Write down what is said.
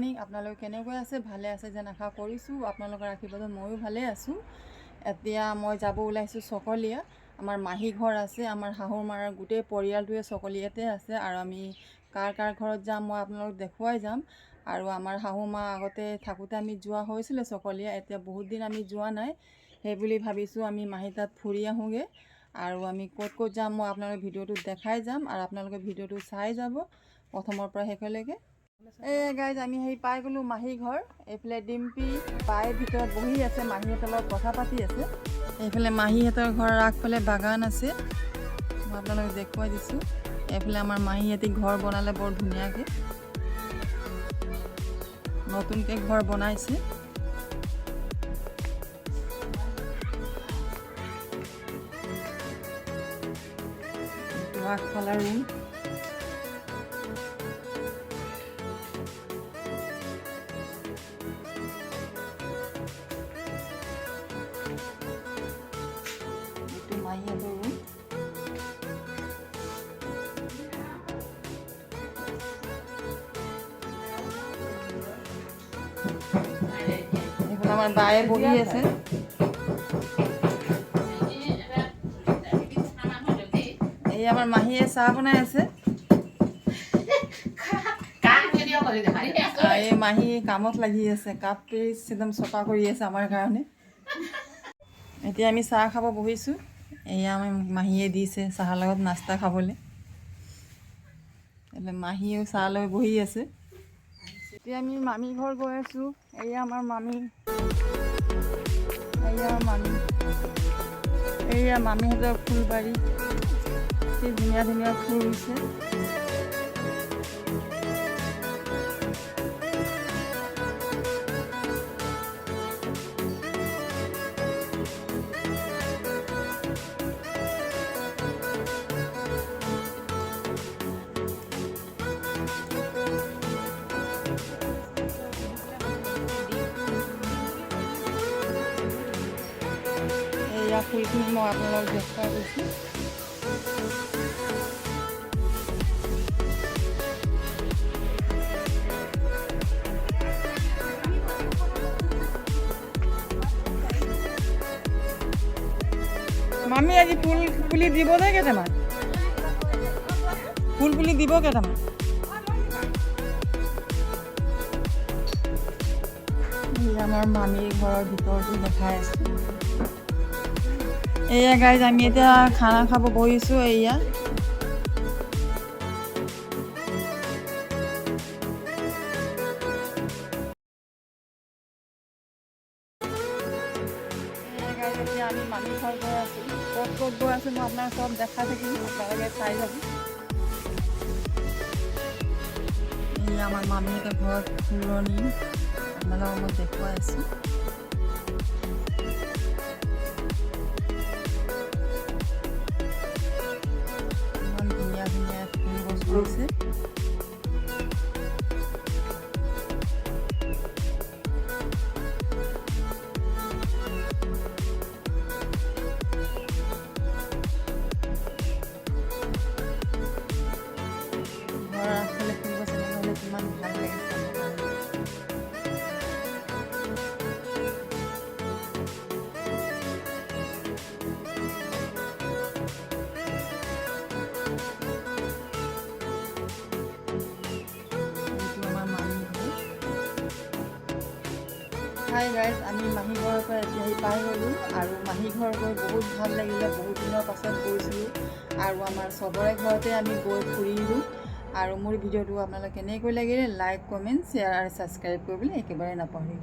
Morning. আপোনালোকে কেনেকৈ আছে? ভালে আছে যেন আশা কৰিছোঁ। আপোনালোকৰ আশীৰ্বাদত ময়ো ভালে আছোঁ। এতিয়া মই যাব ওলাইছোঁ চকলীয়া। আমাৰ মাহী ঘৰ আছে, আমাৰ শাহু মাৰ গোটেই পৰিয়ালটোৱে চকলীয়াতে আছে। আৰু আমি কাৰ কাৰ ঘৰত যাম মই আপোনালোকক দেখুৱাই যাম। আৰু আমাৰ শাহু মা আগতে থাকোঁতে আমি যোৱা হৈছিলে চকলীয়া, এতিয়া বহুত দিন আমি যোৱা নাই। সেইবুলি ভাবিছোঁ আমি মাহী তাত ফুৰি আহোঁগৈ। আৰু আমি ক'ত ক'ত যাম মই আপোনালোক ভিডিঅ'টো দেখাই যাম, আৰু আপোনালোকে ভিডিঅ'টো চাই যাব প্ৰথমৰ পৰা শেষলৈকে। গাইজ আমি পাই গ'লোঁ মাহী ঘৰ। এইফালে ডিম্পি বাই ভিতৰত বহি আছে, মাহীহঁতৰ লগত কথা পাতি আছে। এইফালে মাহীহঁতৰ ঘৰৰ আগফালে বাগান আছে, মই আপোনালোকক দেখুৱাই দিছোঁ। এইফালে আমাৰ মাহীহঁতে ঘৰ বনালে বৰ ধুনীয়াকৈ, নতুনকৈ ঘৰ বনাইছে। আগফালে ৰুম। মাহীহঁতৰ ৰুম। এইফালে আমাৰ বায়ে বহি আছে। এই আমাৰ মাহীয়ে চাহ বনাই আছে। এই মাহী কামত লাগি আছে, কাপ পিচ একদম চফা কৰি আছে আমাৰ কাৰণে। এতিয়া আমি চাহ খাব বহিছোঁ। এয়া আমাৰ মাহীয়ে দিছে চাহৰ লগত নাস্তা খাবলৈ। মাহীয়েও চাহ লৈ বহি আছে। এতিয়া আমি মামী ঘৰ গৈ আছোঁ। এয়া আমাৰ মামী, এয়া মামীহঁতৰ ফুলবাৰী, কি ধুনীয়া ধুনীয়া ফুল ৰুইছে। এয়া ফুলখিনি মই আপোনালোকক দেখুৱাই গৈছোঁ। মামী আজি ফুল পুলি দিব যে কেইটামান, ফুল পুলি দিব কেইটামান। আমাৰ মামীৰ ঘৰৰ ভিতৰটো দেখাই আছোঁ। এয়া গাইজ আমি এতিয়া খানা খাব বহিছোঁ। এয়া এতিয়া আমি মামী ঘৰ গৈ আছোঁ। ক'ত ক'ত গৈ আছোঁ মই আপোনাক চব দেখাই থাকিম, আপোনালোকে চাই যাব। এই আমাৰ মামীহঁতৰ ঘৰত ফুলনি আপোনালোকক মই দেখুৱাই আছোঁ। ইমান ধুনীয়া ধুনীয়া ফুল গছ ৰুইছে। ঘৰৰ আগফালে ফুল গছ এনেকৈ হ'লে কিমান ভাল লাগে। হাই গাইজ, আমি মাহী ঘৰৰ পৰা এতিয়া পাই গ'লোঁ। আৰু মাহী ঘৰ গৈ বহুত ভাল লাগিলে, বহুত দিনৰ পাছত গৈছিলোঁ। আৰু আমাৰ চবৰে ঘৰতে আমি গৈ ফুৰিলোঁ। আৰু মোৰ ভিডিঅ'টো আপোনালোকে কেনেকৈ লাগিলে লাইক, কমেণ্ট, শ্বেয়াৰ আৰু ছাবস্ক্ৰাইব কৰিবলৈ একেবাৰে নাপাহৰিব।